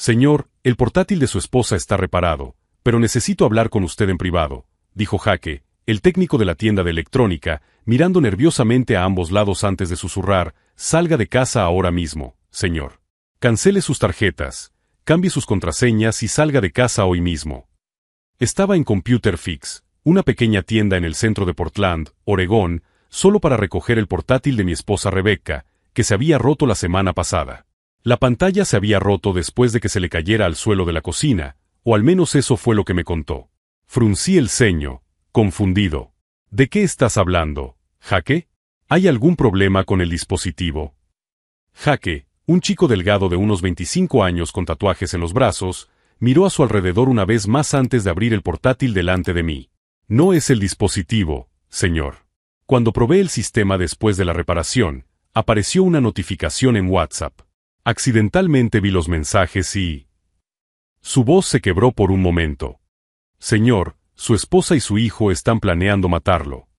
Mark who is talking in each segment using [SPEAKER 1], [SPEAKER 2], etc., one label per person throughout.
[SPEAKER 1] Señor, el portátil de su esposa está reparado, pero necesito hablar con usted en privado, dijo Jaque, el técnico de la tienda de electrónica, mirando nerviosamente a ambos lados antes de susurrar, salga de casa ahora mismo, señor. Cancele sus tarjetas, cambie sus contraseñas y salga de casa hoy mismo. Estaba en Computer Fix, una pequeña tienda en el centro de Portland, Oregón, solo para recoger el portátil de mi esposa Rebecca, que se había roto la semana pasada. La pantalla se había roto después de que se le cayera al suelo de la cocina, o al menos eso fue lo que me contó. Fruncí el ceño, confundido. ¿De qué estás hablando, Jaque? ¿Hay algún problema con el dispositivo? Jaque, un chico delgado de unos 25 años con tatuajes en los brazos, miró a su alrededor una vez más antes de abrir el portátil delante de mí. No es el dispositivo, señor. Cuando probé el sistema después de la reparación, apareció una notificación en WhatsApp. Accidentalmente vi los mensajes y... Su voz se quebró por un momento. Señor, su esposa y su hijo están planeando matarlo.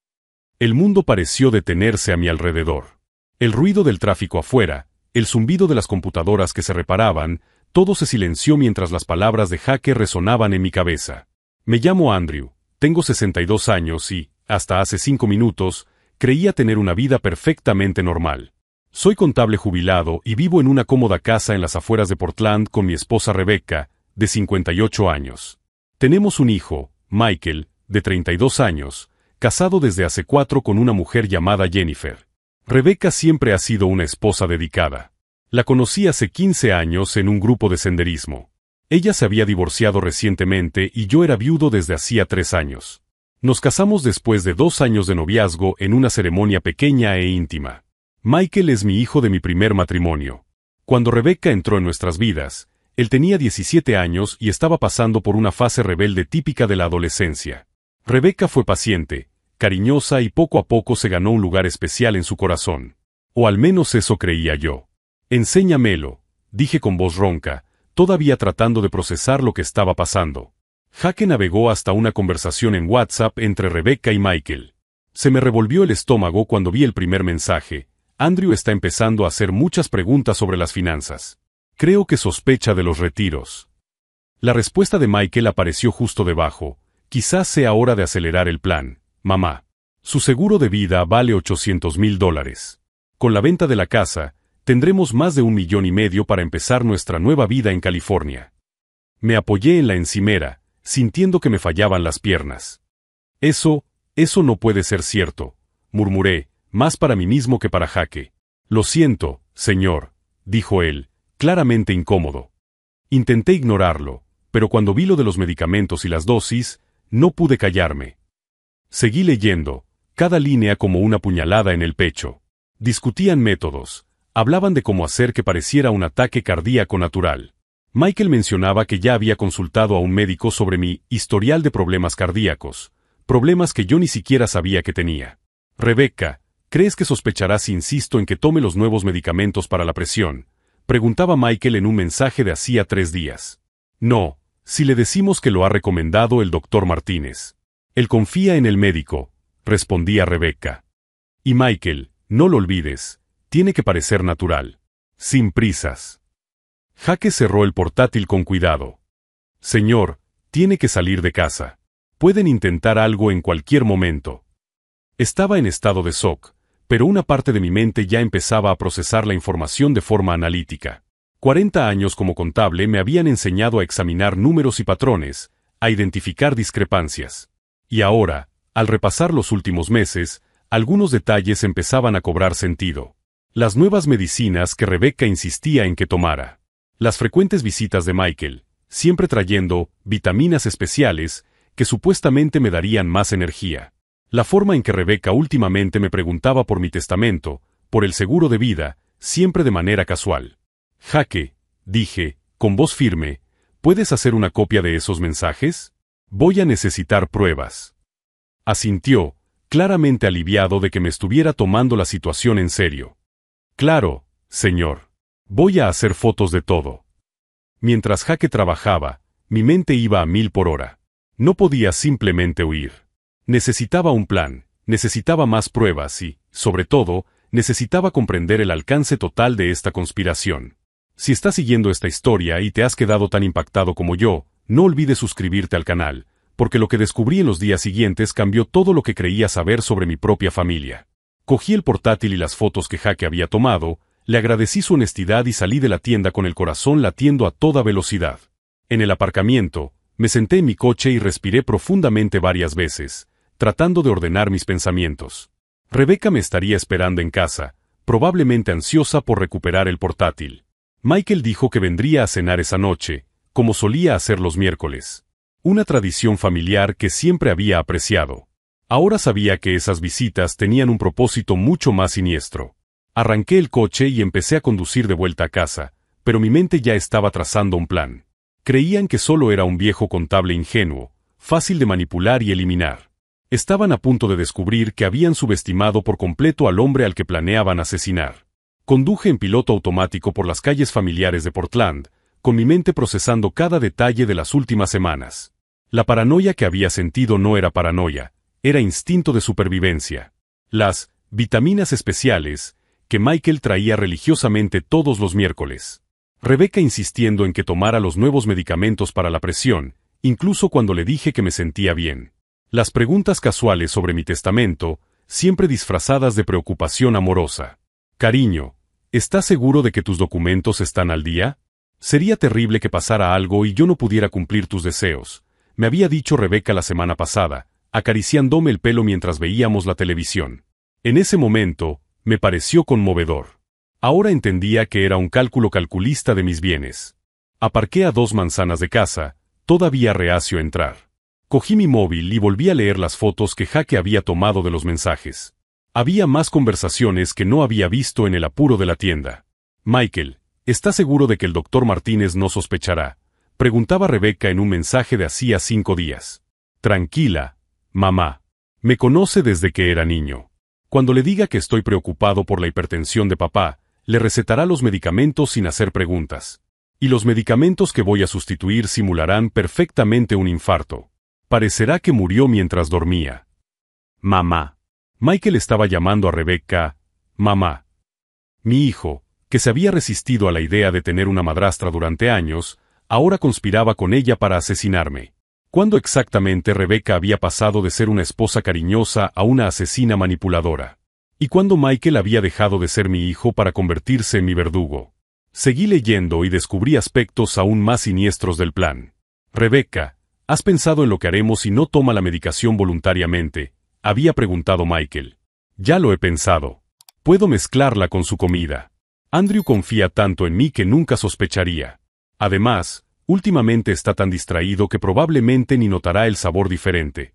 [SPEAKER 1] El mundo pareció detenerse a mi alrededor. El ruido del tráfico afuera, el zumbido de las computadoras que se reparaban, todo se silenció mientras las palabras de Jaque resonaban en mi cabeza. Me llamo Andrew, tengo 62 años y, hasta hace 5 minutos, creía tener una vida perfectamente normal. Soy contable jubilado y vivo en una cómoda casa en las afueras de Portland con mi esposa Rebecca, de 58 años. Tenemos un hijo, Michael, de 32 años, casado desde hace 4 con una mujer llamada Jennifer. Rebecca siempre ha sido una esposa dedicada. La conocí hace 15 años en un grupo de senderismo. Ella se había divorciado recientemente y yo era viudo desde hacía 3 años. Nos casamos después de 2 años de noviazgo en una ceremonia pequeña e íntima. Michael es mi hijo de mi primer matrimonio. Cuando Rebecca entró en nuestras vidas, él tenía 17 años y estaba pasando por una fase rebelde típica de la adolescencia. Rebecca fue paciente, cariñosa y poco a poco se ganó un lugar especial en su corazón. O al menos eso creía yo. Enséñamelo, dije con voz ronca, todavía tratando de procesar lo que estaba pasando. Jaque navegó hasta una conversación en WhatsApp entre Rebecca y Michael. Se me revolvió el estómago cuando vi el primer mensaje. Andrew está empezando a hacer muchas preguntas sobre las finanzas. Creo que sospecha de los retiros. La respuesta de Michael apareció justo debajo. Quizás sea hora de acelerar el plan, mamá. Su seguro de vida vale $800,000. Con la venta de la casa, tendremos más de $1,5 millones para empezar nuestra nueva vida en California. Me apoyé en la encimera, sintiendo que me fallaban las piernas. Eso no puede ser cierto, murmuré, más para mí mismo que para Jaque. Lo siento, señor, dijo él, claramente incómodo. Intenté ignorarlo, pero cuando vi lo de los medicamentos y las dosis, no pude callarme. Seguí leyendo, cada línea como una puñalada en el pecho. Discutían métodos, hablaban de cómo hacer que pareciera un ataque cardíaco natural. Michael mencionaba que ya había consultado a un médico sobre mi historial de problemas cardíacos, problemas que yo ni siquiera sabía que tenía. Rebecca, ¿crees que sospechará si insisto en que tome los nuevos medicamentos para la presión? Preguntaba Michael en un mensaje de hacía 3 días. No, si le decimos que lo ha recomendado el doctor Martínez. Él confía en el médico, respondía Rebecca. Y Michael, no lo olvides, tiene que parecer natural. Sin prisas. Jaque cerró el portátil con cuidado. Señor, tiene que salir de casa. Pueden intentar algo en cualquier momento. Estaba en estado de shock, pero una parte de mi mente ya empezaba a procesar la información de forma analítica. 40 años como contable me habían enseñado a examinar números y patrones, a identificar discrepancias. Y ahora, al repasar los últimos meses, algunos detalles empezaban a cobrar sentido. Las nuevas medicinas que Rebecca insistía en que tomara. Las frecuentes visitas de Michael, siempre trayendo vitaminas especiales que supuestamente me darían más energía. La forma en que Rebecca últimamente me preguntaba por mi testamento, por el seguro de vida, siempre de manera casual. Jaque, dije, con voz firme, ¿puedes hacer una copia de esos mensajes? Voy a necesitar pruebas. Asintió, claramente aliviado de que me estuviera tomando la situación en serio. Claro, señor. Voy a hacer fotos de todo. Mientras Jaque trabajaba, mi mente iba a 1000 por hora. No podía simplemente huir. Necesitaba un plan, necesitaba más pruebas y, sobre todo, necesitaba comprender el alcance total de esta conspiración. Si estás siguiendo esta historia y te has quedado tan impactado como yo, no olvides suscribirte al canal, porque lo que descubrí en los días siguientes cambió todo lo que creía saber sobre mi propia familia. Cogí el portátil y las fotos que Jake había tomado, le agradecí su honestidad y salí de la tienda con el corazón latiendo a toda velocidad. En el aparcamiento, me senté en mi coche y respiré profundamente varias veces, tratando de ordenar mis pensamientos. Rebecca me estaría esperando en casa, probablemente ansiosa por recuperar el portátil. Michael dijo que vendría a cenar esa noche, como solía hacer los miércoles. Una tradición familiar que siempre había apreciado. Ahora sabía que esas visitas tenían un propósito mucho más siniestro. Arranqué el coche y empecé a conducir de vuelta a casa, pero mi mente ya estaba trazando un plan. Creían que solo era un viejo contable ingenuo, fácil de manipular y eliminar. Estaban a punto de descubrir que habían subestimado por completo al hombre al que planeaban asesinar. Conduje en piloto automático por las calles familiares de Portland, con mi mente procesando cada detalle de las últimas semanas. La paranoia que había sentido no era paranoia, era instinto de supervivencia. Las vitaminas especiales que Michael traía religiosamente todos los miércoles. Rebecca insistiendo en que tomara los nuevos medicamentos para la presión, incluso cuando le dije que me sentía bien. Las preguntas casuales sobre mi testamento, siempre disfrazadas de preocupación amorosa. Cariño, ¿estás seguro de que tus documentos están al día? Sería terrible que pasara algo y yo no pudiera cumplir tus deseos, me había dicho Rebecca la semana pasada, acariciándome el pelo mientras veíamos la televisión. En ese momento, me pareció conmovedor. Ahora entendía que era un cálculo calculista de mis bienes. Aparqué a 2 manzanas de casa, todavía reacio a entrar. Cogí mi móvil y volví a leer las fotos que Jake había tomado de los mensajes. Había más conversaciones que no había visto en el apuro de la tienda. Michael, ¿estás seguro de que el doctor Martínez no sospechará? Preguntaba Rebecca en un mensaje de hacía 5 días. Tranquila, mamá. Me conoce desde que era niño. Cuando le diga que estoy preocupado por la hipertensión de papá, le recetará los medicamentos sin hacer preguntas. Y los medicamentos que voy a sustituir simularán perfectamente un infarto. Parecerá que murió mientras dormía. Mamá. Michael estaba llamando a Rebecca, mamá. Mi hijo, que se había resistido a la idea de tener una madrastra durante años, ahora conspiraba con ella para asesinarme. ¿Cuándo exactamente Rebecca había pasado de ser una esposa cariñosa a una asesina manipuladora? ¿Y cuándo Michael había dejado de ser mi hijo para convertirse en mi verdugo? Seguí leyendo y descubrí aspectos aún más siniestros del plan. Rebecca, ¿has pensado en lo que haremos si no toma la medicación voluntariamente? Había preguntado Michael. Ya lo he pensado. Puedo mezclarla con su comida. Andrew confía tanto en mí que nunca sospecharía. Además, últimamente está tan distraído que probablemente ni notará el sabor diferente.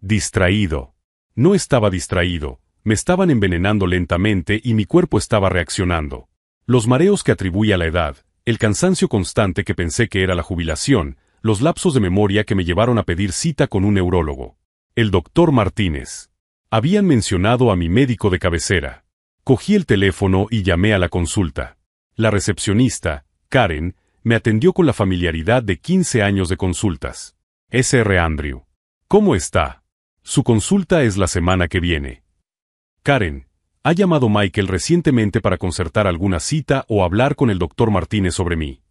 [SPEAKER 1] Distraído. No estaba distraído, me estaban envenenando lentamente y mi cuerpo estaba reaccionando. Los mareos que atribuí a la edad, el cansancio constante que pensé que era la jubilación, los lapsos de memoria que me llevaron a pedir cita con un neurólogo. El doctor Martínez. Habían mencionado a mi médico de cabecera. Cogí el teléfono y llamé a la consulta. La recepcionista, Karen, me atendió con la familiaridad de 15 años de consultas. Sr. Andrew. ¿Cómo está? Su consulta es la semana que viene. Karen, ¿ha llamado Michael recientemente para concertar alguna cita o hablar con el doctor Martínez sobre mí?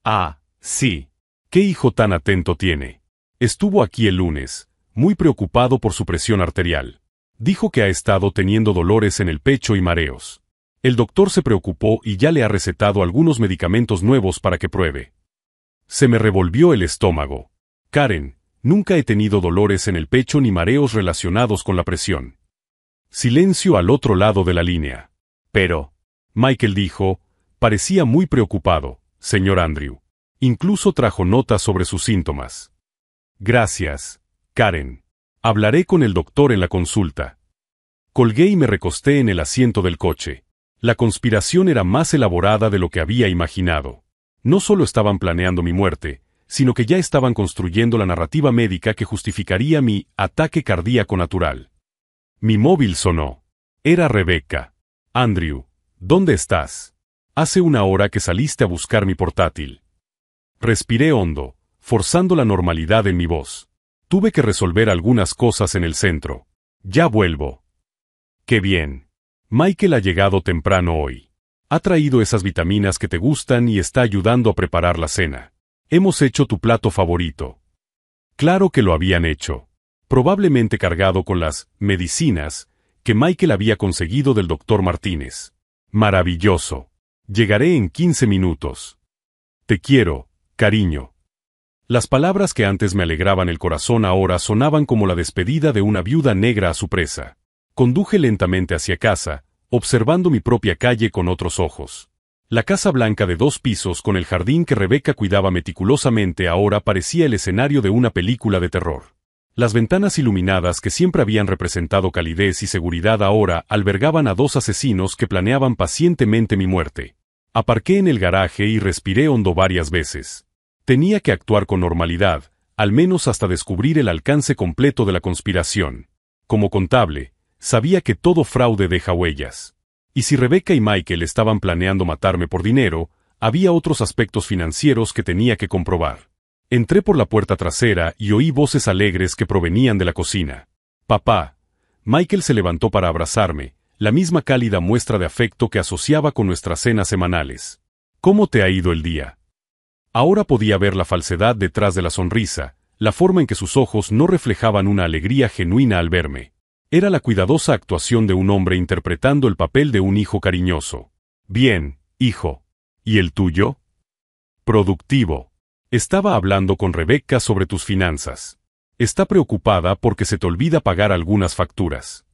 [SPEAKER 1] Ah, sí. ¿Qué hijo tan atento tiene? Estuvo aquí el lunes, muy preocupado por su presión arterial. Dijo que ha estado teniendo dolores en el pecho y mareos. El doctor se preocupó y ya le ha recetado algunos medicamentos nuevos para que pruebe. Se me revolvió el estómago. Karen, nunca he tenido dolores en el pecho ni mareos relacionados con la presión. Silencio al otro lado de la línea. Pero, Michael dijo, parecía muy preocupado, señor Andrew. Incluso trajo notas sobre sus síntomas. Gracias, Karen. Hablaré con el doctor en la consulta. Colgué y me recosté en el asiento del coche. La conspiración era más elaborada de lo que había imaginado. No solo estaban planeando mi muerte, sino que ya estaban construyendo la narrativa médica que justificaría mi ataque cardíaco natural. Mi móvil sonó. Era Rebecca. Andrew, ¿dónde estás? Hace 1 hora que saliste a buscar mi portátil. Respiré hondo, forzando la normalidad en mi voz. Tuve que resolver algunas cosas en el centro. Ya vuelvo. ¡Qué bien! Michael ha llegado temprano hoy. Ha traído esas vitaminas que te gustan y está ayudando a preparar la cena. Hemos hecho tu plato favorito. Claro que lo habían hecho. Probablemente cargado con las medicinas que Michael había conseguido del doctor Martínez. Maravilloso. Llegaré en 15 minutos. Te quiero, cariño. Las palabras que antes me alegraban el corazón ahora sonaban como la despedida de una viuda negra a su presa. Conduje lentamente hacia casa, observando mi propia calle con otros ojos. La casa blanca de 2 pisos con el jardín que Rebeca cuidaba meticulosamente ahora parecía el escenario de una película de terror. Las ventanas iluminadas que siempre habían representado calidez y seguridad ahora albergaban a 2 asesinos que planeaban pacientemente mi muerte. Aparqué en el garaje y respiré hondo varias veces. Tenía que actuar con normalidad, al menos hasta descubrir el alcance completo de la conspiración. Como contable, sabía que todo fraude deja huellas. Y si Rebeca y Michael estaban planeando matarme por dinero, había otros aspectos financieros que tenía que comprobar. Entré por la puerta trasera y oí voces alegres que provenían de la cocina. «Papá». Michael se levantó para abrazarme, la misma cálida muestra de afecto que asociaba con nuestras cenas semanales. «¿Cómo te ha ido el día?». Ahora podía ver la falsedad detrás de la sonrisa, la forma en que sus ojos no reflejaban una alegría genuina al verme. Era la cuidadosa actuación de un hombre interpretando el papel de un hijo cariñoso. «Bien, hijo. ¿Y el tuyo?». «Productivo. Estaba hablando con Rebeca sobre tus finanzas. Está preocupada porque se te olvida pagar algunas facturas».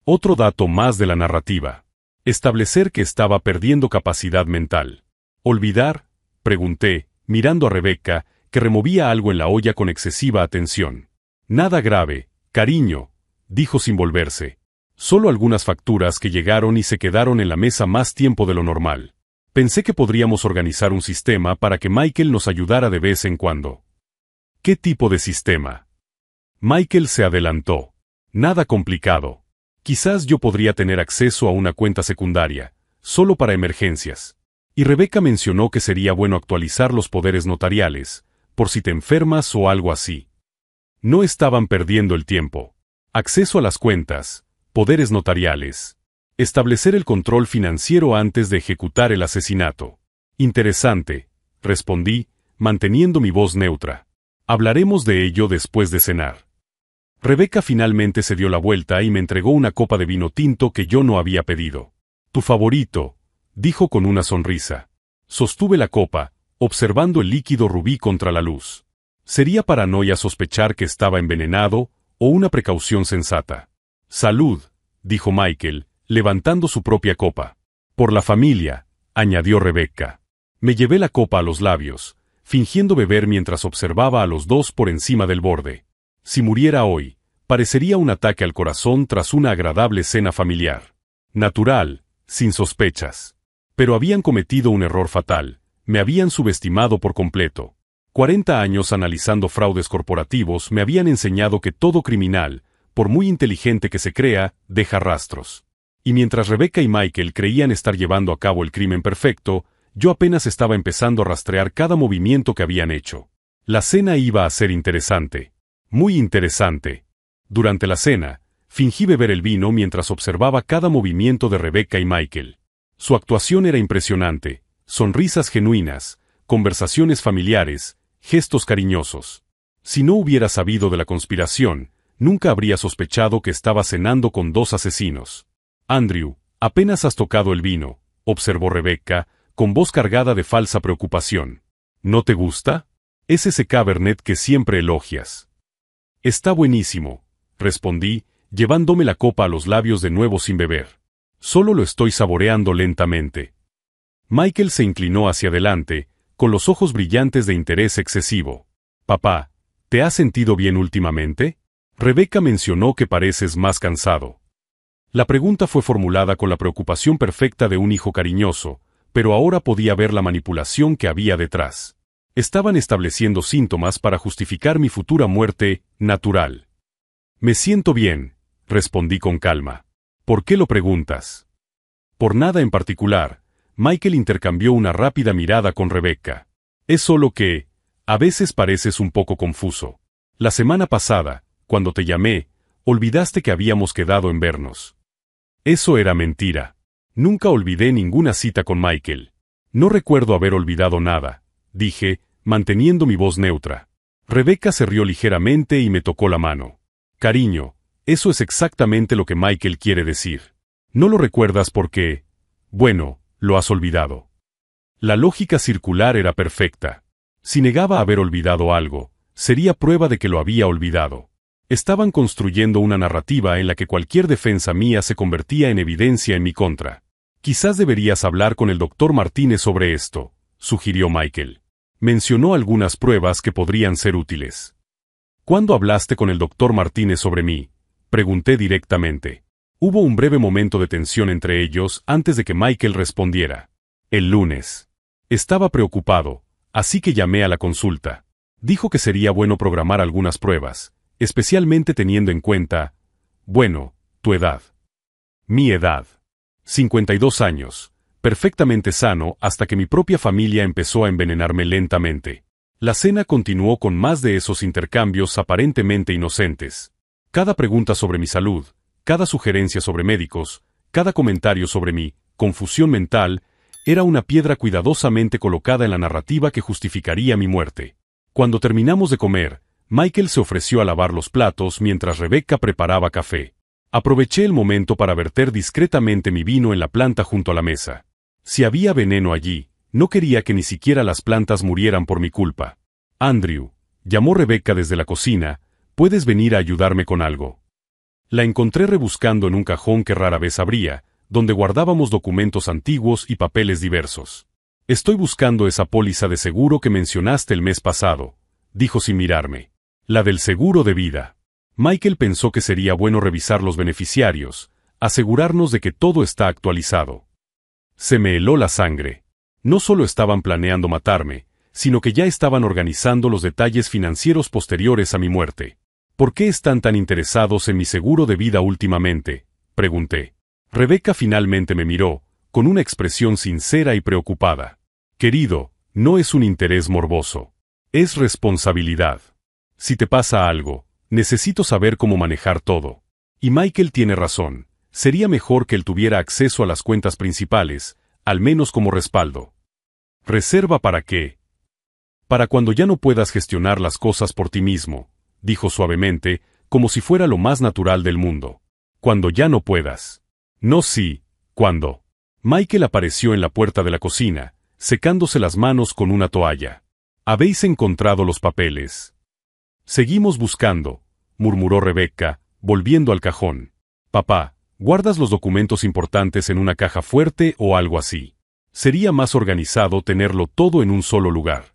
[SPEAKER 1] Otro dato más de la narrativa. Establecer que estaba perdiendo capacidad mental. «¿Olvidar?», pregunté, mirando a Rebeca, que removía algo en la olla con excesiva atención. «Nada grave, cariño», dijo sin volverse. «Solo algunas facturas que llegaron y se quedaron en la mesa más tiempo de lo normal. Pensé que podríamos organizar un sistema para que Michael nos ayudara de vez en cuando». «¿Qué tipo de sistema?». Michael se adelantó. «Nada complicado. Quizás yo podría tener acceso a una cuenta secundaria, solo para emergencias». Y Rebeca mencionó que sería bueno actualizar los poderes notariales, por si te enfermas o algo así. No estaban perdiendo el tiempo. Acceso a las cuentas, poderes notariales. Establecer el control financiero antes de ejecutar el asesinato. Interesante, respondí, manteniendo mi voz neutra. Hablaremos de ello después de cenar. Rebeca finalmente se dio la vuelta y me entregó una copa de vino tinto que yo no había pedido. «Tu favorito», dijo con una sonrisa. Sostuve la copa, observando el líquido rubí contra la luz. ¿Sería paranoia sospechar que estaba envenenado, o una precaución sensata? «Salud», dijo Michael, levantando su propia copa. «Por la familia», añadió Rebeca. Me llevé la copa a los labios, fingiendo beber mientras observaba a los dos por encima del borde. Si muriera hoy, parecería un ataque al corazón tras una agradable cena familiar. Natural, sin sospechas. Pero habían cometido un error fatal, me habían subestimado por completo. 40 años analizando fraudes corporativos me habían enseñado que todo criminal, por muy inteligente que se crea, deja rastros. Y mientras Rebeca y Michael creían estar llevando a cabo el crimen perfecto, yo apenas estaba empezando a rastrear cada movimiento que habían hecho. La cena iba a ser interesante. Muy interesante. Durante la cena, fingí beber el vino mientras observaba cada movimiento de Rebeca y Michael. Su actuación era impresionante, sonrisas genuinas, conversaciones familiares, gestos cariñosos. Si no hubiera sabido de la conspiración, nunca habría sospechado que estaba cenando con 2 asesinos. «Andrew, apenas has tocado el vino», observó Rebeca, con voz cargada de falsa preocupación. «¿No te gusta? Es ese Cabernet que siempre elogias». «Está buenísimo», respondí, llevándome la copa a los labios de nuevo sin beber. «Solo lo estoy saboreando lentamente». Michael se inclinó hacia adelante, con los ojos brillantes de interés excesivo. «Papá, ¿te has sentido bien últimamente?». Rebeca mencionó que pareces más cansado. La pregunta fue formulada con la preocupación perfecta de un hijo cariñoso, pero ahora podía ver la manipulación que había detrás. Estaban estableciendo síntomas para justificar mi futura muerte natural. «Me siento bien», respondí con calma. «¿Por qué lo preguntas?». «Por nada en particular», Michael intercambió una rápida mirada con Rebeca. «Es solo que, a veces pareces un poco confuso. La semana pasada, cuando te llamé, olvidaste que habíamos quedado en vernos». «Eso era mentira». Nunca olvidé ninguna cita con Michael. No recuerdo haber olvidado nada, dije, manteniendo mi voz neutra. Rebecca se rió ligeramente y me tocó la mano. Cariño, eso es exactamente lo que Michael quiere decir. No lo recuerdas porque, bueno, lo has olvidado. La lógica circular era perfecta. Si negaba haber olvidado algo, sería prueba de que lo había olvidado. Estaban construyendo una narrativa en la que cualquier defensa mía se convertía en evidencia en mi contra. Quizás deberías hablar con el doctor Martínez sobre esto, sugirió Michael. Mencionó algunas pruebas que podrían ser útiles. ¿Cuándo hablaste con el doctor Martínez sobre mí?, pregunté directamente. Hubo un breve momento de tensión entre ellos antes de que Michael respondiera. El lunes. Estaba preocupado, así que llamé a la consulta. Dijo que sería bueno programar algunas pruebas, especialmente teniendo en cuenta, bueno, tu edad. Mi edad. 52 años, perfectamente sano hasta que mi propia familia empezó a envenenarme lentamente. La cena continuó con más de esos intercambios aparentemente inocentes. Cada pregunta sobre mi salud, cada sugerencia sobre médicos, cada comentario sobre mi confusión mental, era una piedra cuidadosamente colocada en la narrativa que justificaría mi muerte. Cuando terminamos de comer, Michael se ofreció a lavar los platos mientras Rebecca preparaba café. Aproveché el momento para verter discretamente mi vino en la planta junto a la mesa. Si había veneno allí, no quería que ni siquiera las plantas murieran por mi culpa. Andrew, llamó Rebecca desde la cocina, ¿puedes venir a ayudarme con algo? La encontré rebuscando en un cajón que rara vez abría, donde guardábamos documentos antiguos y papeles diversos. Estoy buscando esa póliza de seguro que mencionaste el mes pasado, dijo sin mirarme. La del seguro de vida. Michael pensó que sería bueno revisar los beneficiarios, asegurarnos de que todo está actualizado. Se me heló la sangre. No solo estaban planeando matarme, sino que ya estaban organizando los detalles financieros posteriores a mi muerte. ¿Por qué están tan interesados en mi seguro de vida últimamente?, pregunté. Rebecca finalmente me miró, con una expresión sincera y preocupada. Querido, no es un interés morboso. Es responsabilidad. Si te pasa algo, necesito saber cómo manejar todo. Y Michael tiene razón. Sería mejor que él tuviera acceso a las cuentas principales, al menos como respaldo. ¿Reserva para qué? Para cuando ya no puedas gestionar las cosas por ti mismo, dijo suavemente, como si fuera lo más natural del mundo. Cuando ya no puedas. No sí, ¿cuándo? Michael apareció en la puerta de la cocina, secándose las manos con una toalla. ¿Habéis encontrado los papeles? Seguimos buscando, murmuró Rebecca, volviendo al cajón. Papá, ¿guardas los documentos importantes en una caja fuerte o algo así? Sería más organizado tenerlo todo en un solo lugar.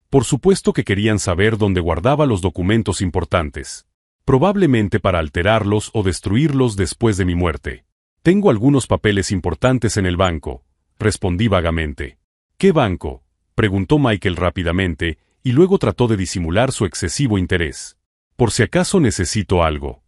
[SPEAKER 1] Por supuesto que querían saber dónde guardaba los documentos importantes. Probablemente para alterarlos o destruirlos después de mi muerte. Tengo algunos papeles importantes en el banco, respondí vagamente. ¿Qué banco?, preguntó Michael rápidamente, y luego trató de disimular su excesivo interés. Por si acaso necesito algo.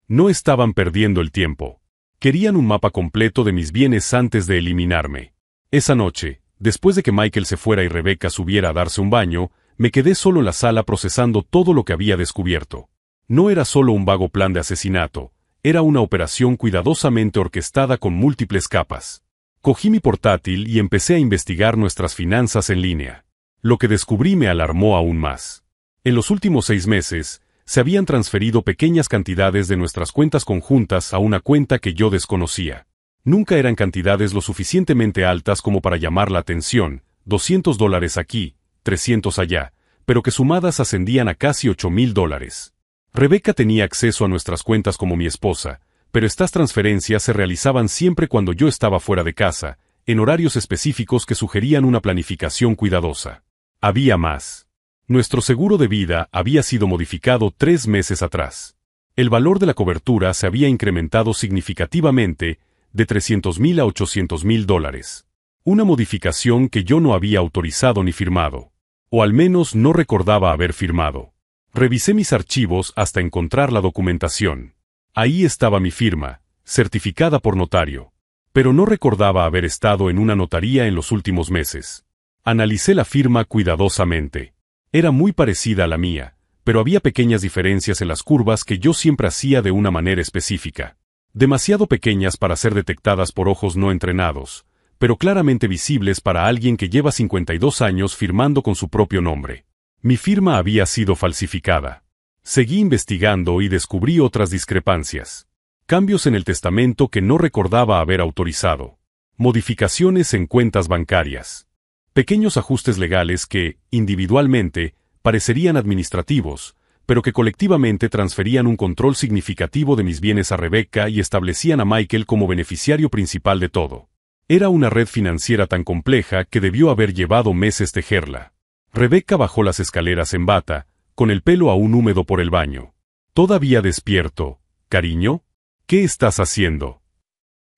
[SPEAKER 1] No estaban perdiendo el tiempo. Querían un mapa completo de mis bienes antes de eliminarme. Esa noche, después de que Michael se fuera y Rebecca subiera a darse un baño, me quedé solo en la sala procesando todo lo que había descubierto. No era solo un vago plan de asesinato, era una operación cuidadosamente orquestada con múltiples capas. Cogí mi portátil y empecé a investigar nuestras finanzas en línea. Lo que descubrí me alarmó aún más. En los últimos 6 meses, se habían transferido pequeñas cantidades de nuestras cuentas conjuntas a una cuenta que yo desconocía. Nunca eran cantidades lo suficientemente altas como para llamar la atención, $200 aquí, 300 allá, pero que sumadas ascendían a casi $8,000. Rebecca tenía acceso a nuestras cuentas como mi esposa, pero estas transferencias se realizaban siempre cuando yo estaba fuera de casa, en horarios específicos que sugerían una planificación cuidadosa. Había más. Nuestro seguro de vida había sido modificado 3 meses atrás. El valor de la cobertura se había incrementado significativamente, de $300,000 a $800,000. Una modificación que yo no había autorizado ni firmado. O al menos no recordaba haber firmado. Revisé mis archivos hasta encontrar la documentación. Ahí estaba mi firma, certificada por notario. Pero no recordaba haber estado en una notaría en los últimos meses. Analicé la firma cuidadosamente. Era muy parecida a la mía, pero había pequeñas diferencias en las curvas que yo siempre hacía de una manera específica. Demasiado pequeñas para ser detectadas por ojos no entrenados, pero claramente visibles para alguien que lleva 52 años firmando con su propio nombre. Mi firma había sido falsificada. Seguí investigando y descubrí otras discrepancias. Cambios en el testamento que no recordaba haber autorizado. Modificaciones en cuentas bancarias. Pequeños ajustes legales que, individualmente, parecerían administrativos, pero que colectivamente transferían un control significativo de mis bienes a Rebecca y establecían a Michael como beneficiario principal de todo. Era una red financiera tan compleja que debió haber llevado meses tejerla. Rebecca bajó las escaleras en bata, con el pelo aún húmedo por el baño. ¿Todavía despierto, cariño? ¿Qué estás haciendo?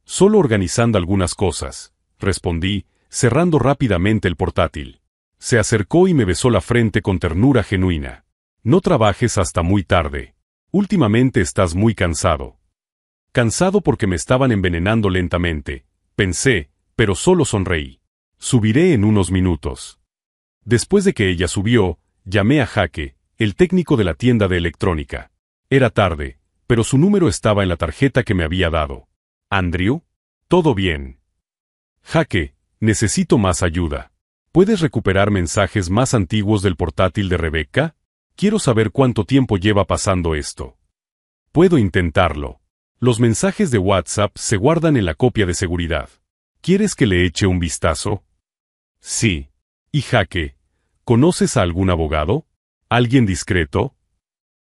[SPEAKER 1] Solo organizando algunas cosas, respondí, cerrando rápidamente el portátil. Se acercó y me besó la frente con ternura genuina. No trabajes hasta muy tarde. Últimamente estás muy cansado. Cansado porque me estaban envenenando lentamente, pensé, pero solo sonreí. Subiré en unos minutos. Después de que ella subió, llamé a Jake, el técnico de la tienda de electrónica. Era tarde, pero su número estaba en la tarjeta que me había dado. ¿Andrew? ¿Todo bien? Jake, necesito más ayuda. ¿Puedes recuperar mensajes más antiguos del portátil de Rebecca? Quiero saber cuánto tiempo lleva pasando esto. Puedo intentarlo. Los mensajes de WhatsApp se guardan en la copia de seguridad. ¿Quieres que le eche un vistazo? Sí. Y Jake, ¿conoces a algún abogado? ¿Alguien discreto?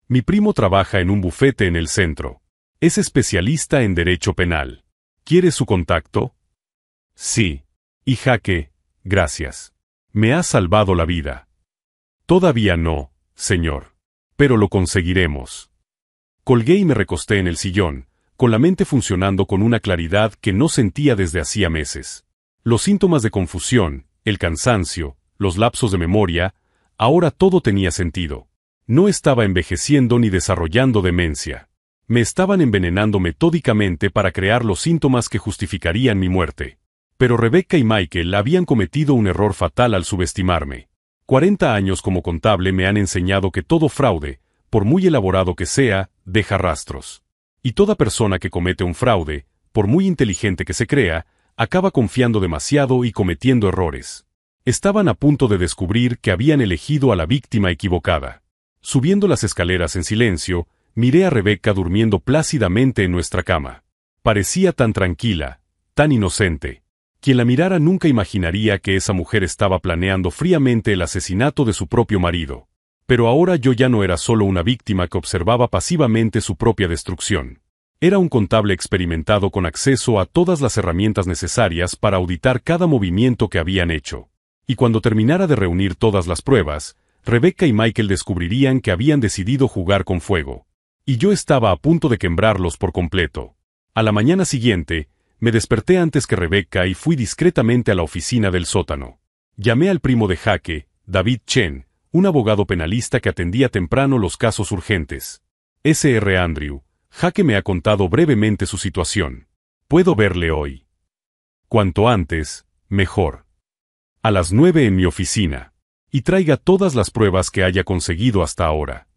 [SPEAKER 1] Mi primo trabaja en un bufete en el centro. Es especialista en derecho penal. ¿Quieres su contacto? Sí. Y Jake, gracias. Me has salvado la vida. Todavía no, señor. Pero lo conseguiremos. Colgué y me recosté en el sillón, con la mente funcionando con una claridad que no sentía desde hacía meses. Los síntomas de confusión, el cansancio, los lapsos de memoria, ahora todo tenía sentido. No estaba envejeciendo ni desarrollando demencia. Me estaban envenenando metódicamente para crear los síntomas que justificarían mi muerte. Pero Rebecca y Michael habían cometido un error fatal al subestimarme. 40 años como contable me han enseñado que todo fraude, por muy elaborado que sea, deja rastros. Y toda persona que comete un fraude, por muy inteligente que se crea, acaba confiando demasiado y cometiendo errores. Estaban a punto de descubrir que habían elegido a la víctima equivocada. Subiendo las escaleras en silencio, miré a Rebecca durmiendo plácidamente en nuestra cama. Parecía tan tranquila, tan inocente. Quien la mirara nunca imaginaría que esa mujer estaba planeando fríamente el asesinato de su propio marido. Pero ahora yo ya no era solo una víctima que observaba pasivamente su propia destrucción. Era un contable experimentado con acceso a todas las herramientas necesarias para auditar cada movimiento que habían hecho. Y cuando terminara de reunir todas las pruebas, Rebecca y Michael descubrirían que habían decidido jugar con fuego. Y yo estaba a punto de quebrarlos por completo. A la mañana siguiente, me desperté antes que Rebecca y fui discretamente a la oficina del sótano. Llamé al primo de Jake, David Chen, un abogado penalista que atendía temprano los casos urgentes. Sr. Andrew, Jake me ha contado brevemente su situación. ¿Puedo verle hoy? Cuanto antes, mejor. A las 9 en mi oficina. Y traiga todas las pruebas que haya conseguido hasta ahora.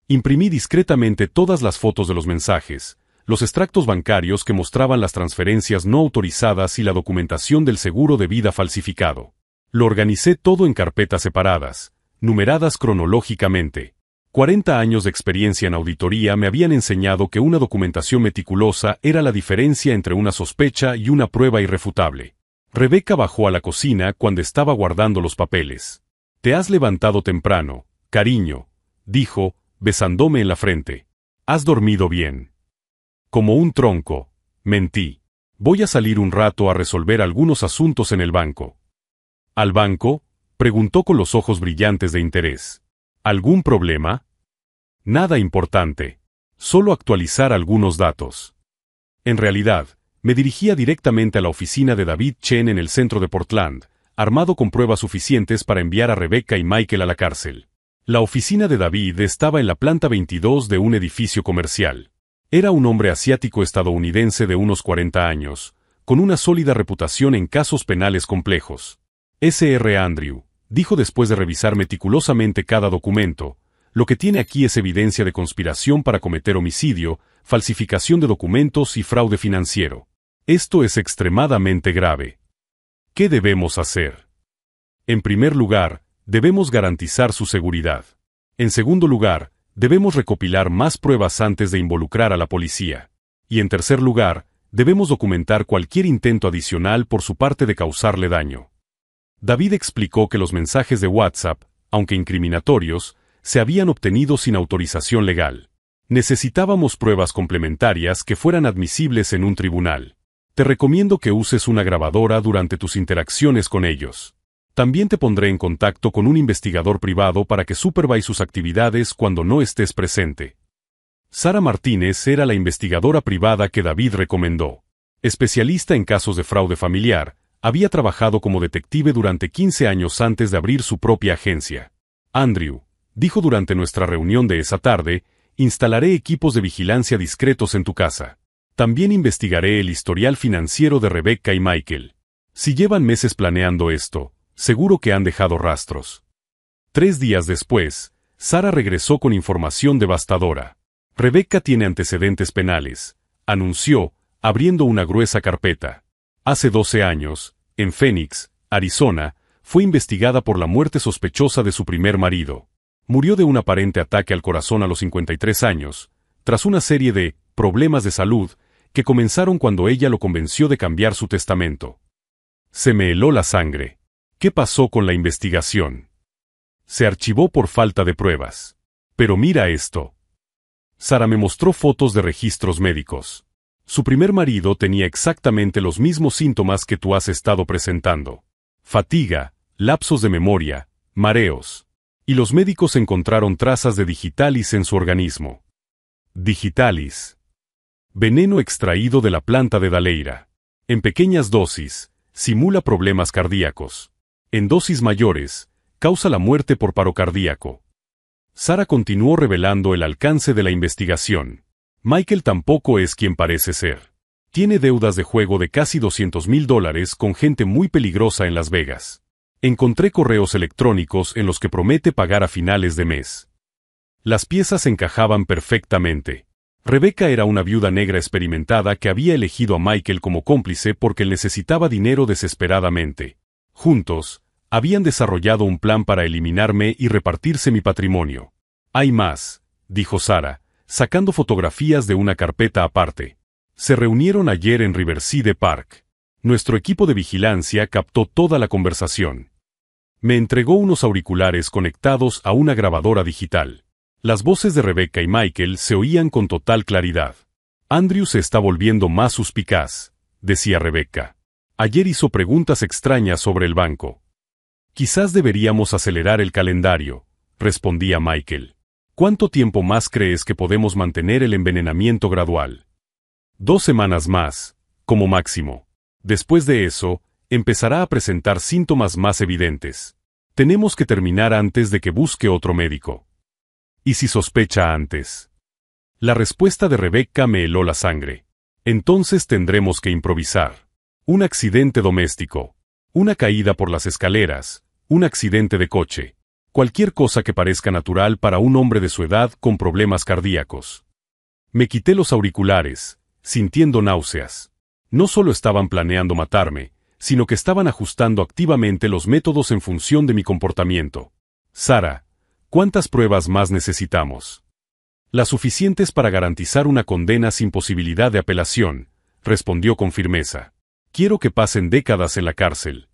[SPEAKER 1] Imprimí discretamente todas las fotos de los mensajes, los extractos bancarios que mostraban las transferencias no autorizadas y la documentación del seguro de vida falsificado. Lo organicé todo en carpetas separadas, numeradas cronológicamente. 40 años de experiencia en auditoría me habían enseñado que una documentación meticulosa era la diferencia entre una sospecha y una prueba irrefutable. Rebecca bajó a la cocina cuando estaba guardando los papeles. «Te has levantado temprano, cariño», dijo, besándome en la frente. «¿Has dormido bien?» «Como un tronco», mentí. «Voy a salir un rato a resolver algunos asuntos en el banco». «¿Al banco?», preguntó con los ojos brillantes de interés. «¿Algún problema?» «Nada importante. Solo actualizar algunos datos». En realidad, me dirigía directamente a la oficina de David Chen en el centro de Portland, armado con pruebas suficientes para enviar a Rebecca y Michael a la cárcel. La oficina de David estaba en la planta 22 de un edificio comercial. Era un hombre asiático estadounidense de unos 40 años, con una sólida reputación en casos penales complejos. Sr. Andrew, dijo después de revisar meticulosamente cada documento, Lo que tiene aquí es evidencia de conspiración para cometer homicidio, falsificación de documentos y fraude financiero. Esto es extremadamente grave. ¿Qué debemos hacer? En primer lugar, debemos garantizar su seguridad. En segundo lugar, debemos recopilar más pruebas antes de involucrar a la policía. Y en tercer lugar, debemos documentar cualquier intento adicional por su parte de causarle daño. David explicó que los mensajes de WhatsApp, aunque incriminatorios, se habían obtenido sin autorización legal. Necesitábamos pruebas complementarias que fueran admisibles en un tribunal. Te recomiendo que uses una grabadora durante tus interacciones con ellos. También te pondré en contacto con un investigador privado para que supervise sus actividades cuando no estés presente. Sara Martínez era la investigadora privada que David recomendó. Especialista en casos de fraude familiar, había trabajado como detective durante 15 años antes de abrir su propia agencia. Andrew, dijo durante nuestra reunión de esa tarde, instalaré equipos de vigilancia discretos en tu casa. También investigaré el historial financiero de Rebecca y Michael. Si llevan meses planeando esto, seguro que han dejado rastros. 3 días después, Sara regresó con información devastadora. Rebecca tiene antecedentes penales, anunció, abriendo una gruesa carpeta. Hace 12 años, en Phoenix, Arizona, fue investigada por la muerte sospechosa de su primer marido. Murió de un aparente ataque al corazón a los 53 años, tras una serie de problemas de salud que comenzaron cuando ella lo convenció de cambiar su testamento. Se me heló la sangre. ¿Qué pasó con la investigación? Se archivó por falta de pruebas. Pero mira esto. Sara me mostró fotos de registros médicos. Su primer marido tenía exactamente los mismos síntomas que tú has estado presentando. Fatiga, lapsos de memoria, mareos. Y los médicos encontraron trazas de digitalis en su organismo. Digitalis. Veneno extraído de la planta de Daleira. En pequeñas dosis, simula problemas cardíacos. En dosis mayores, causa la muerte por paro cardíaco. Sara continuó revelando el alcance de la investigación. Michael tampoco es quien parece ser. Tiene deudas de juego de casi $200,000 con gente muy peligrosa en Las Vegas. Encontré correos electrónicos en los que promete pagar a finales de mes. Las piezas encajaban perfectamente. Rebecca era una viuda negra experimentada que había elegido a Michael como cómplice porque él necesitaba dinero desesperadamente. Juntos, habían desarrollado un plan para eliminarme y repartirse mi patrimonio. Hay más, dijo Sara, sacando fotografías de una carpeta aparte. Se reunieron ayer en Riverside Park. Nuestro equipo de vigilancia captó toda la conversación. Me entregó unos auriculares conectados a una grabadora digital. Las voces de Rebecca y Michael se oían con total claridad. Andrew se está volviendo más suspicaz, decía Rebecca. Ayer hizo preguntas extrañas sobre el banco. Quizás deberíamos acelerar el calendario, respondía Michael. ¿Cuánto tiempo más crees que podemos mantener el envenenamiento gradual? 2 semanas más, como máximo. Después de eso, empezará a presentar síntomas más evidentes. Tenemos que terminar antes de que busque otro médico. ¿Y si sospecha antes? La respuesta de Rebecca me heló la sangre. Entonces tendremos que improvisar. Un accidente doméstico. Una caída por las escaleras. Un accidente de coche. Cualquier cosa que parezca natural para un hombre de su edad con problemas cardíacos. Me quité los auriculares, sintiendo náuseas. No solo estaban planeando matarme, sino que estaban ajustando activamente los métodos en función de mi comportamiento. Sara, ¿cuántas pruebas más necesitamos? Las suficientes para garantizar una condena sin posibilidad de apelación, respondió con firmeza. Quiero que pasen décadas en la cárcel.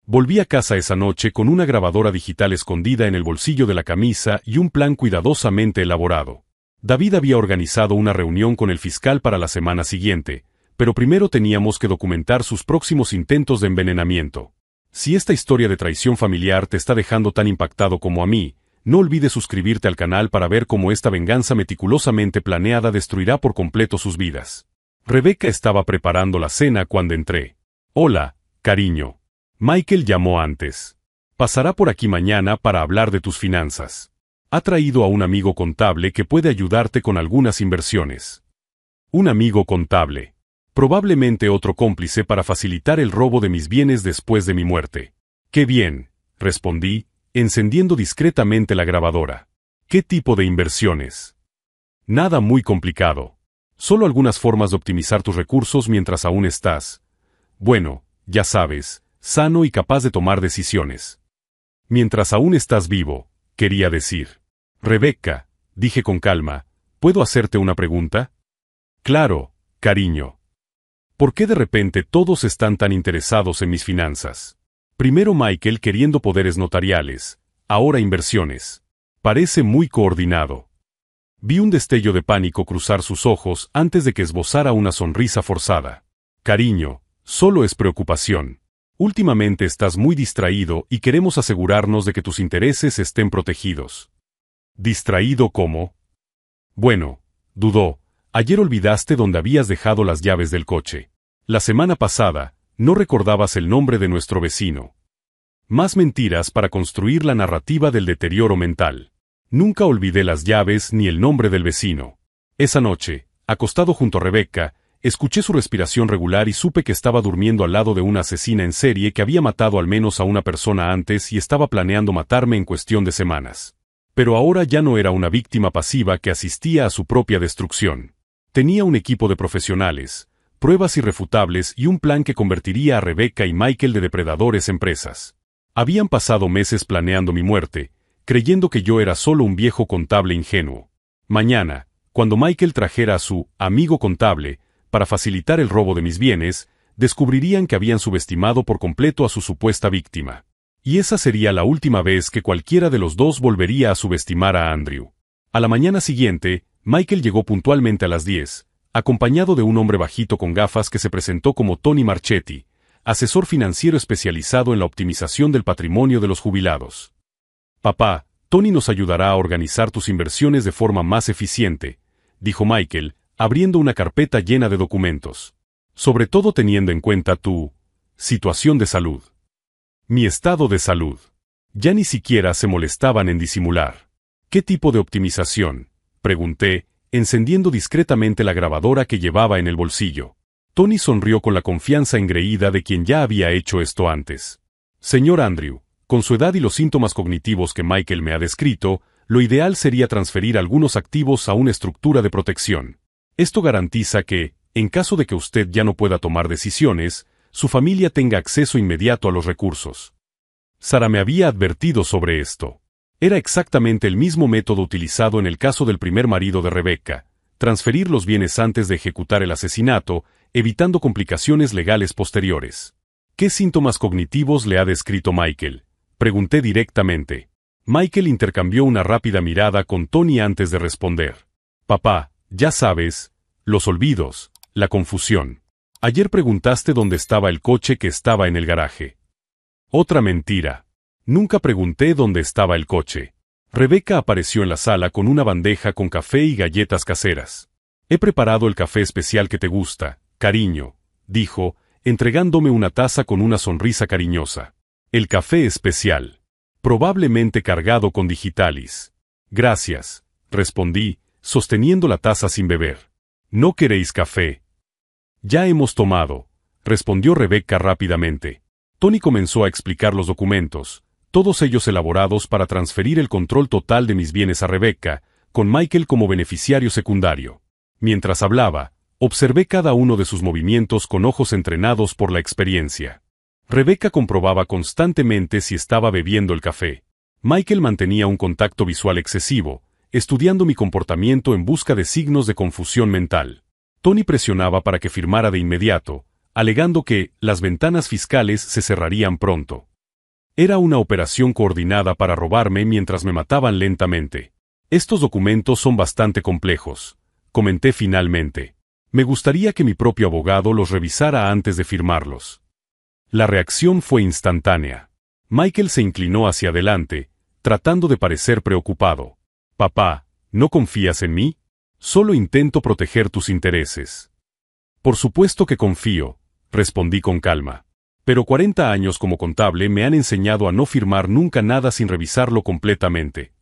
[SPEAKER 1] Volví a casa esa noche con una grabadora digital escondida en el bolsillo de la camisa y un plan cuidadosamente elaborado. David había organizado una reunión con el fiscal para la semana siguiente, pero primero teníamos que documentar sus próximos intentos de envenenamiento. Si esta historia de traición familiar te está dejando tan impactado como a mí, no olvides suscribirte al canal para ver cómo esta venganza meticulosamente planeada destruirá por completo sus vidas. Rebecca estaba preparando la cena cuando entré. Hola, cariño. Michael llamó antes. Pasará por aquí mañana para hablar de tus finanzas. Ha traído a un amigo contable que puede ayudarte con algunas inversiones. Un amigo contable. Probablemente otro cómplice para facilitar el robo de mis bienes después de mi muerte. ¡Qué bien!, respondí, encendiendo discretamente la grabadora. ¿Qué tipo de inversiones? Nada muy complicado. Solo algunas formas de optimizar tus recursos mientras aún estás, bueno, ya sabes, sano y capaz de tomar decisiones. Mientras aún estás vivo, quería decir. Rebecca, dije con calma, ¿puedo hacerte una pregunta? Claro, cariño. ¿Por qué de repente todos están tan interesados en mis finanzas? Primero Michael queriendo poderes notariales, ahora inversiones. Parece muy coordinado. Vi un destello de pánico cruzar sus ojos antes de que esbozara una sonrisa forzada. Cariño, solo es preocupación. Últimamente estás muy distraído y queremos asegurarnos de que tus intereses estén protegidos. ¿Distraído cómo? Bueno, dudó. Ayer olvidaste dónde habías dejado las llaves del coche. La semana pasada, no recordabas el nombre de nuestro vecino. Más mentiras para construir la narrativa del deterioro mental. Nunca olvidé las llaves ni el nombre del vecino. Esa noche, acostado junto a Rebecca, escuché su respiración regular y supe que estaba durmiendo al lado de una asesina en serie que había matado al menos a una persona antes y estaba planeando matarme en cuestión de semanas. Pero ahora ya no era una víctima pasiva que asistía a su propia destrucción. Tenía un equipo de profesionales, pruebas irrefutables y un plan que convertiría a Rebecca y Michael de depredadores en presas. Habían pasado meses planeando mi muerte, creyendo que yo era solo un viejo contable ingenuo. Mañana, cuando Michael trajera a su amigo contable, para facilitar el robo de mis bienes, descubrirían que habían subestimado por completo a su supuesta víctima. Y esa sería la última vez que cualquiera de los dos volvería a subestimar a Andrew. A la mañana siguiente, Michael llegó puntualmente a las 10, acompañado de un hombre bajito con gafas que se presentó como Tony Marchetti, asesor financiero especializado en la optimización del patrimonio de los jubilados. Papá, Tony nos ayudará a organizar tus inversiones de forma más eficiente, dijo Michael, abriendo una carpeta llena de documentos. Sobre todo teniendo en cuenta tu situación de salud. Mi estado de salud. Ya ni siquiera se molestaban en disimular. ¿Qué tipo de optimización?, pregunté, encendiendo discretamente la grabadora que llevaba en el bolsillo. Tony sonrió con la confianza engreída de quien ya había hecho esto antes. Señor Andrew, con su edad y los síntomas cognitivos que Michael me ha descrito, lo ideal sería transferir algunos activos a una estructura de protección. Esto garantiza que, en caso de que usted ya no pueda tomar decisiones, su familia tenga acceso inmediato a los recursos. Sara me había advertido sobre esto. Era exactamente el mismo método utilizado en el caso del primer marido de Rebecca, transferir los bienes antes de ejecutar el asesinato, evitando complicaciones legales posteriores. ¿Qué síntomas cognitivos le ha descrito Michael?, pregunté directamente. Michael intercambió una rápida mirada con Tony antes de responder. Papá, ya sabes, los olvidos, la confusión. Ayer preguntaste dónde estaba el coche que estaba en el garaje. Otra mentira. Nunca pregunté dónde estaba el coche. Rebecca apareció en la sala con una bandeja con café y galletas caseras. He preparado el café especial que te gusta, cariño, dijo, entregándome una taza con una sonrisa cariñosa. El café especial. Probablemente cargado con digitalis. Gracias, respondí, sosteniendo la taza sin beber. ¿No queréis café? Ya hemos tomado, respondió Rebecca rápidamente. Tony comenzó a explicar los documentos, todos ellos elaborados para transferir el control total de mis bienes a Rebecca, con Michael como beneficiario secundario. Mientras hablaba, observé cada uno de sus movimientos con ojos entrenados por la experiencia. Rebecca comprobaba constantemente si estaba bebiendo el café. Michael mantenía un contacto visual excesivo, estudiando mi comportamiento en busca de signos de confusión mental. Tony presionaba para que firmara de inmediato, alegando que las ventanas fiscales se cerrarían pronto. Era una operación coordinada para robarme mientras me mataban lentamente. Estos documentos son bastante complejos, comenté finalmente. Me gustaría que mi propio abogado los revisara antes de firmarlos. La reacción fue instantánea. Michael se inclinó hacia adelante, tratando de parecer preocupado. Papá, ¿no confías en mí? Solo intento proteger tus intereses. Por supuesto que confío, respondí con calma. Pero 40 años como contable me han enseñado a no firmar nunca nada sin revisarlo completamente.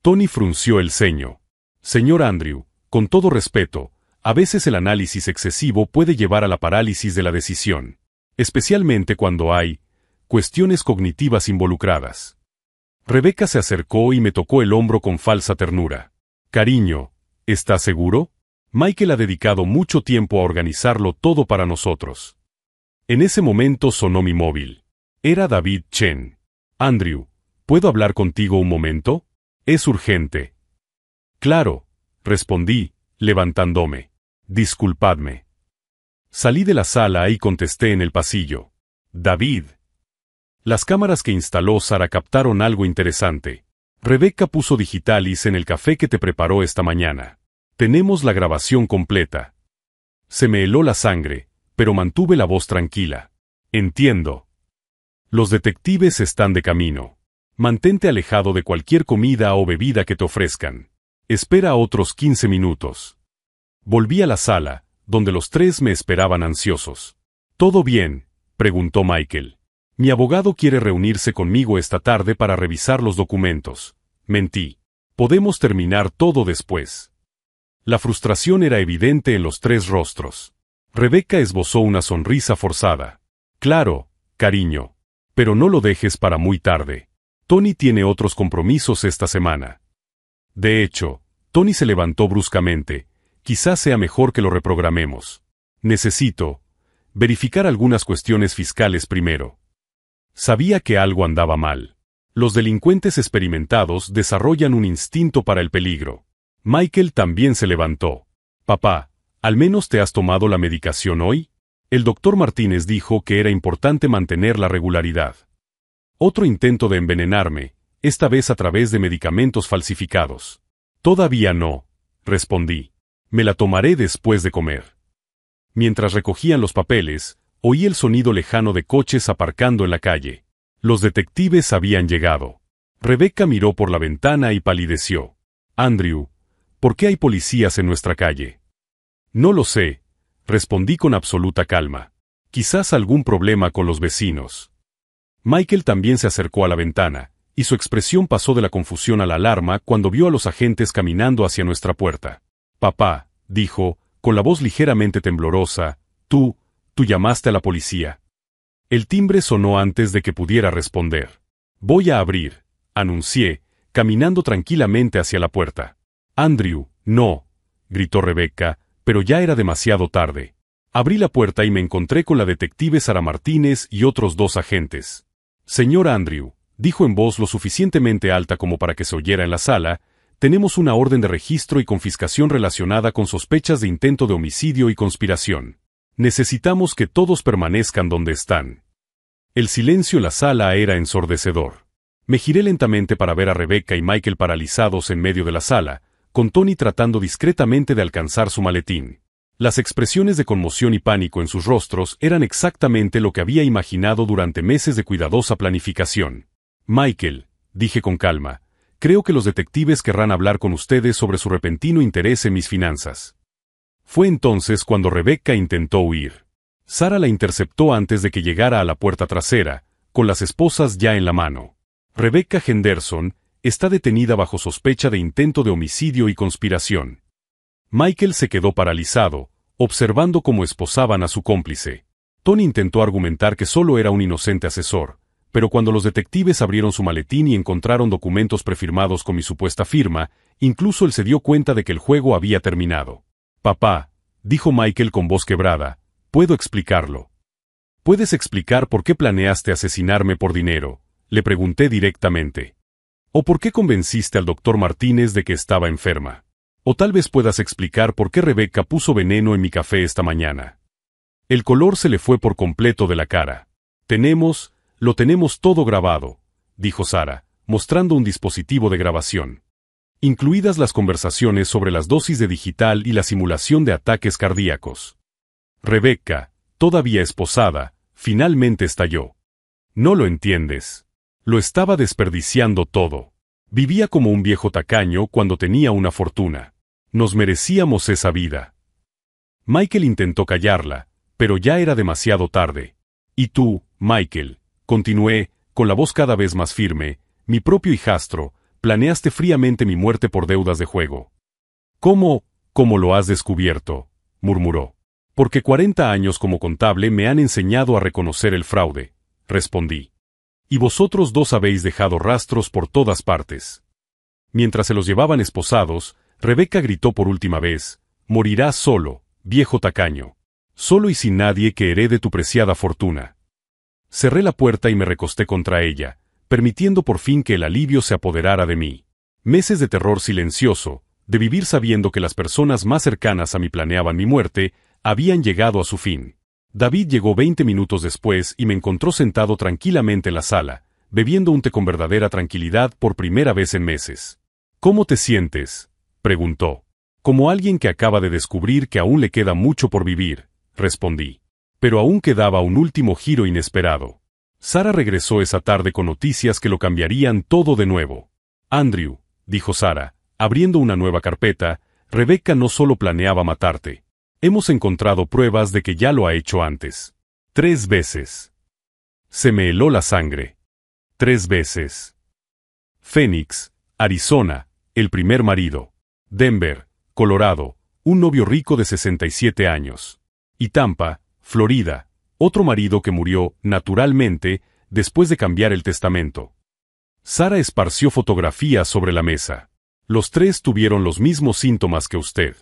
[SPEAKER 1] Tony frunció el ceño. Señor Andrew, con todo respeto, a veces el análisis excesivo puede llevar a la parálisis de la decisión, especialmente cuando hay cuestiones cognitivas involucradas. Rebeca se acercó y me tocó el hombro con falsa ternura. Cariño, ¿estás seguro? Michael ha dedicado mucho tiempo a organizarlo todo para nosotros. En ese momento sonó mi móvil. Era David Chen. Andrew, ¿puedo hablar contigo un momento? Es urgente. Claro, respondí, levantándome. Disculpadme. Salí de la sala y contesté en el pasillo. David. Las cámaras que instaló Sara captaron algo interesante. Rebeca puso digitalis en el café que te preparó esta mañana. Tenemos la grabación completa. Se me heló la sangre, pero mantuve la voz tranquila. Entiendo. Los detectives están de camino. Mantente alejado de cualquier comida o bebida que te ofrezcan. Espera otros 15 minutos. Volví a la sala, donde los tres me esperaban ansiosos. ¿Todo bien?, preguntó Michael. Mi abogado quiere reunirse conmigo esta tarde para revisar los documentos. Mentí. Podemos terminar todo después. La frustración era evidente en los tres rostros. Rebeca esbozó una sonrisa forzada. Claro, cariño. Pero no lo dejes para muy tarde. Tony tiene otros compromisos esta semana. De hecho, Tony se levantó bruscamente. Quizás sea mejor que lo reprogramemos. Necesito verificar algunas cuestiones fiscales primero. Sabía que algo andaba mal. Los delincuentes experimentados desarrollan un instinto para el peligro. Michael también se levantó. Papá, ¿al menos te has tomado la medicación hoy? El doctor Martínez dijo que era importante mantener la regularidad. Otro intento de envenenarme, esta vez a través de medicamentos falsificados. Todavía no, respondí. Me la tomaré después de comer. Mientras recogían los papeles, oí el sonido lejano de coches aparcando en la calle. Los detectives habían llegado. Rebeca miró por la ventana y palideció. Andrew, ¿por qué hay policías en nuestra calle? No lo sé, respondí con absoluta calma. Quizás algún problema con los vecinos. Michael también se acercó a la ventana, y su expresión pasó de la confusión a la alarma cuando vio a los agentes caminando hacia nuestra puerta. Papá, dijo, con la voz ligeramente temblorosa, tú llamaste a la policía. El timbre sonó antes de que pudiera responder. Voy a abrir, anuncié, caminando tranquilamente hacia la puerta. Andrew, no, gritó Rebeca, pero ya era demasiado tarde. Abrí la puerta y me encontré con la detective Sara Martínez y otros dos agentes. Señor Andrew, dijo en voz lo suficientemente alta como para que se oyera en la sala, tenemos una orden de registro y confiscación relacionada con sospechas de intento de homicidio y conspiración. Necesitamos que todos permanezcan donde están. El silencio en la sala era ensordecedor. Me giré lentamente para ver a Rebeca y Michael paralizados en medio de la sala, con Tony tratando discretamente de alcanzar su maletín. Las expresiones de conmoción y pánico en sus rostros eran exactamente lo que había imaginado durante meses de cuidadosa planificación. Michael, dije con calma, creo que los detectives querrán hablar con ustedes sobre su repentino interés en mis finanzas. Fue entonces cuando Rebeca intentó huir. Sara la interceptó antes de que llegara a la puerta trasera, con las esposas ya en la mano. Rebecca Henderson está detenida bajo sospecha de intento de homicidio y conspiración. Michael se quedó paralizado, observando cómo esposaban a su cómplice. Tony intentó argumentar que solo era un inocente asesor, pero cuando los detectives abrieron su maletín y encontraron documentos prefirmados con mi supuesta firma, incluso él se dio cuenta de que el juego había terminado. Papá, dijo Michael con voz quebrada, puedo explicarlo. ¿Puedes explicar por qué planeaste asesinarme por dinero?, le pregunté directamente. ¿O por qué convenciste al doctor Martínez de que estaba enferma? O tal vez puedas explicar por qué Rebeca puso veneno en mi café esta mañana. El color se le fue por completo de la cara. Lo tenemos todo grabado, dijo Sara, mostrando un dispositivo de grabación. Incluidas las conversaciones sobre las dosis de digital y la simulación de ataques cardíacos. Rebeca, todavía esposada, finalmente estalló. No lo entiendes. Lo estaba desperdiciando todo. Vivía como un viejo tacaño cuando tenía una fortuna. Nos merecíamos esa vida. Michael intentó callarla, pero ya era demasiado tarde. Y tú, Michael, continué, con la voz cada vez más firme, mi propio hijastro, planeaste fríamente mi muerte por deudas de juego. ¿Cómo lo has descubierto?, murmuró. Porque 40 años como contable me han enseñado a reconocer el fraude, respondí. Y vosotros dos habéis dejado rastros por todas partes. Mientras se los llevaban esposados, Rebeca gritó por última vez: «Morirás solo, viejo tacaño. Solo y sin nadie que herede tu preciada fortuna». Cerré la puerta y me recosté contra ella, permitiendo por fin que el alivio se apoderara de mí. Meses de terror silencioso, de vivir sabiendo que las personas más cercanas a mí planeaban mi muerte, habían llegado a su fin. David llegó 20 minutos después y me encontró sentado tranquilamente en la sala, bebiendo un té con verdadera tranquilidad por primera vez en meses. «¿Cómo te sientes?», preguntó. «Como alguien que acaba de descubrir que aún le queda mucho por vivir», respondí. Pero aún quedaba un último giro inesperado. Sara regresó esa tarde con noticias que lo cambiarían todo de nuevo. «Andrew», dijo Sara, abriendo una nueva carpeta, «Rebeca no solo planeaba matarte. Hemos encontrado pruebas de que ya lo ha hecho antes. 3 veces. Se me heló la sangre. 3 veces. Phoenix, Arizona, el primer marido. Denver, Colorado, un novio rico de 67 años. Y Tampa, Florida, otro marido que murió, naturalmente, después de cambiar el testamento». Sara esparció fotografías sobre la mesa. «Los 3 tuvieron los mismos síntomas que usted.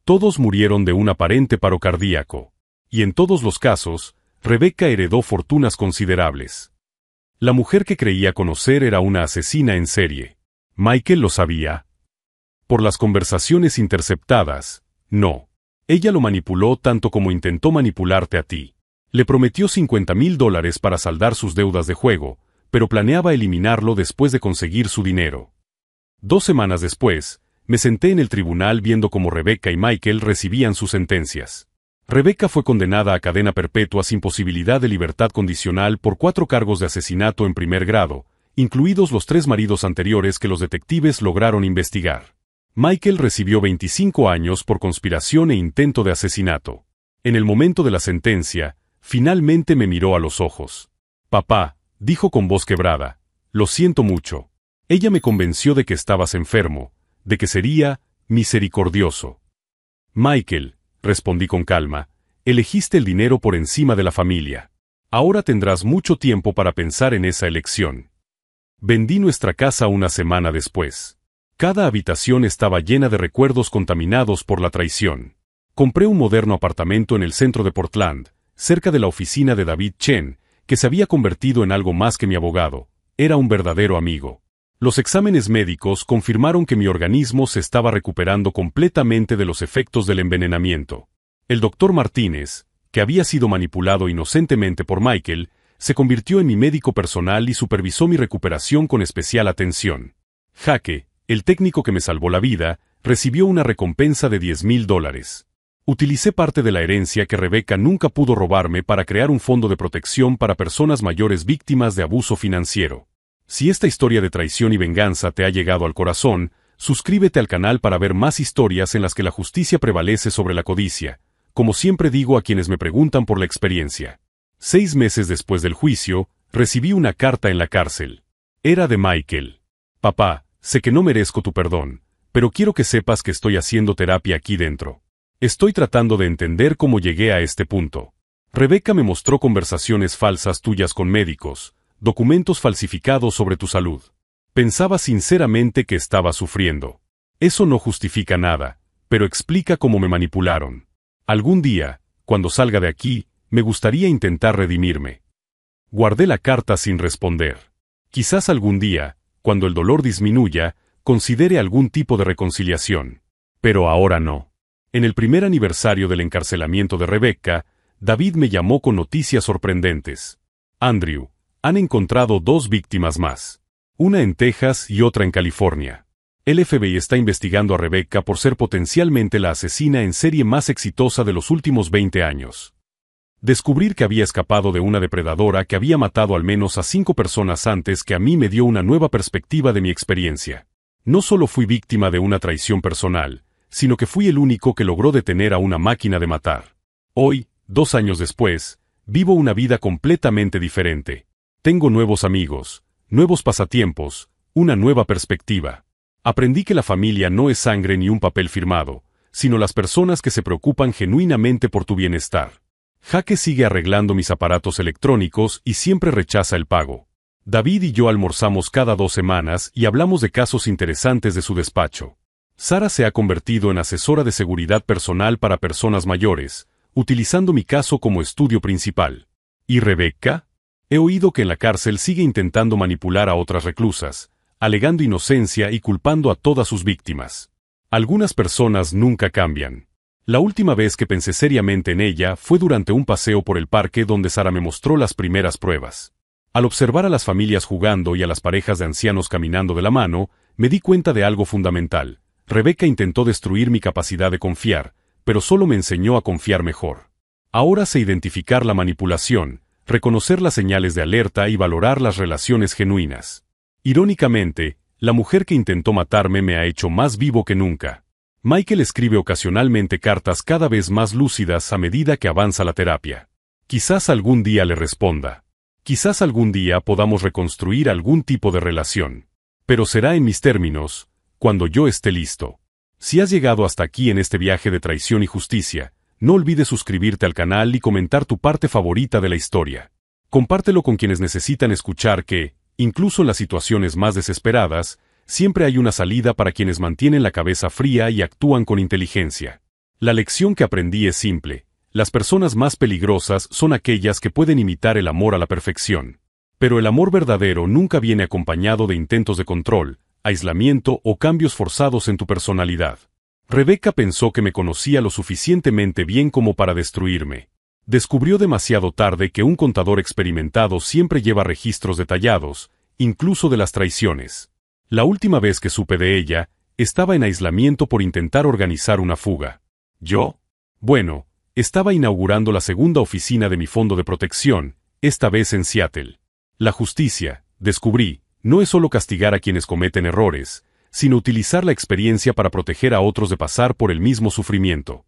[SPEAKER 1] Todos murieron de un aparente paro cardíaco. Y en todos los casos, Rebeca heredó fortunas considerables. La mujer que creía conocer era una asesina en serie. ¿Michael lo sabía? Por las conversaciones interceptadas, no. Ella lo manipuló tanto como intentó manipularte a ti. Le prometió $50,000 para saldar sus deudas de juego, pero planeaba eliminarlo después de conseguir su dinero. 2 semanas después, me senté en el tribunal viendo cómo Rebeca y Michael recibían sus sentencias. Rebeca fue condenada a cadena perpetua sin posibilidad de libertad condicional por 4 cargos de asesinato en primer grado, incluidos los 3 maridos anteriores que los detectives lograron investigar. Michael recibió 25 años por conspiración e intento de asesinato. En el momento de la sentencia, finalmente me miró a los ojos. «Papá», dijo con voz quebrada, «lo siento mucho. Ella me convenció de que estabas enfermo, de que sería misericordioso». «Michael», respondí con calma, «elegiste el dinero por encima de la familia. Ahora tendrás mucho tiempo para pensar en esa elección». Vendí nuestra casa una semana después. Cada habitación estaba llena de recuerdos contaminados por la traición. Compré un moderno apartamento en el centro de Portland, cerca de la oficina de David Chen, que se había convertido en algo más que mi abogado. Era un verdadero amigo. Los exámenes médicos confirmaron que mi organismo se estaba recuperando completamente de los efectos del envenenamiento. El doctor Martínez, que había sido manipulado inocentemente por Michael, se convirtió en mi médico personal y supervisó mi recuperación con especial atención. Jaque, el técnico que me salvó la vida, recibió una recompensa de $10,000. Utilicé parte de la herencia que Rebeca nunca pudo robarme para crear un fondo de protección para personas mayores víctimas de abuso financiero. Si esta historia de traición y venganza te ha llegado al corazón, suscríbete al canal para ver más historias en las que la justicia prevalece sobre la codicia, como siempre digo a quienes me preguntan por la experiencia. 6 meses después del juicio, recibí una carta en la cárcel. Era de Michael. «Papá, sé que no merezco tu perdón, pero quiero que sepas que estoy haciendo terapia aquí dentro. Estoy tratando de entender cómo llegué a este punto. Rebeca me mostró conversaciones falsas tuyas con médicos, documentos falsificados sobre tu salud. Pensaba sinceramente que estaba sufriendo. Eso no justifica nada, pero explica cómo me manipularon. Algún día, cuando salga de aquí, me gustaría intentar redimirme». Guardé la carta sin responder. Quizás algún día, cuando el dolor disminuya, considere algún tipo de reconciliación. Pero ahora no. En el primer aniversario del encarcelamiento de Rebeca, David me llamó con noticias sorprendentes. «Andrew, han encontrado 2 víctimas más. Una en Texas y otra en California. El FBI está investigando a Rebeca por ser potencialmente la asesina en serie más exitosa de los últimos 20 años. Descubrir que había escapado de una depredadora que había matado al menos a 5 personas antes que a mí me dio una nueva perspectiva de mi experiencia. No solo fui víctima de una traición personal, sino que fui el único que logró detener a una máquina de matar. Hoy, 2 años después, vivo una vida completamente diferente. Tengo nuevos amigos, nuevos pasatiempos, una nueva perspectiva. Aprendí que la familia no es sangre ni un papel firmado, sino las personas que se preocupan genuinamente por tu bienestar. Jaque sigue arreglando mis aparatos electrónicos y siempre rechaza el pago. David y yo almorzamos cada 2 semanas y hablamos de casos interesantes de su despacho. Sara se ha convertido en asesora de seguridad personal para personas mayores, utilizando mi caso como estudio principal. ¿Y Rebecca? He oído que en la cárcel sigue intentando manipular a otras reclusas, alegando inocencia y culpando a todas sus víctimas. Algunas personas nunca cambian. La última vez que pensé seriamente en ella fue durante un paseo por el parque donde Sara me mostró las primeras pruebas. Al observar a las familias jugando y a las parejas de ancianos caminando de la mano, me di cuenta de algo fundamental. Rebecca intentó destruir mi capacidad de confiar, pero solo me enseñó a confiar mejor. Ahora sé identificar la manipulación, reconocer las señales de alerta y valorar las relaciones genuinas. Irónicamente, la mujer que intentó matarme me ha hecho más vivo que nunca. Michael escribe ocasionalmente cartas cada vez más lúcidas a medida que avanza la terapia. Quizás algún día le responda. Quizás algún día podamos reconstruir algún tipo de relación. Pero será en mis términos, cuando yo esté listo. Si has llegado hasta aquí en este viaje de traición y justicia, no olvides suscribirte al canal y comentar tu parte favorita de la historia. Compártelo con quienes necesitan escuchar que, incluso en las situaciones más desesperadas, siempre hay una salida para quienes mantienen la cabeza fría y actúan con inteligencia. La lección que aprendí es simple: las personas más peligrosas son aquellas que pueden imitar el amor a la perfección. Pero el amor verdadero nunca viene acompañado de intentos de control, aislamiento o cambios forzados en tu personalidad. Rebecca pensó que me conocía lo suficientemente bien como para destruirme. Descubrió demasiado tarde que un contador experimentado siempre lleva registros detallados, incluso de las traiciones. La última vez que supe de ella, estaba en aislamiento por intentar organizar una fuga. ¿Yo? Bueno, estaba inaugurando la segunda oficina de mi fondo de protección, esta vez en Seattle. La justicia, descubrí, no es solo castigar a quienes cometen errores, sino utilizar la experiencia para proteger a otros de pasar por el mismo sufrimiento.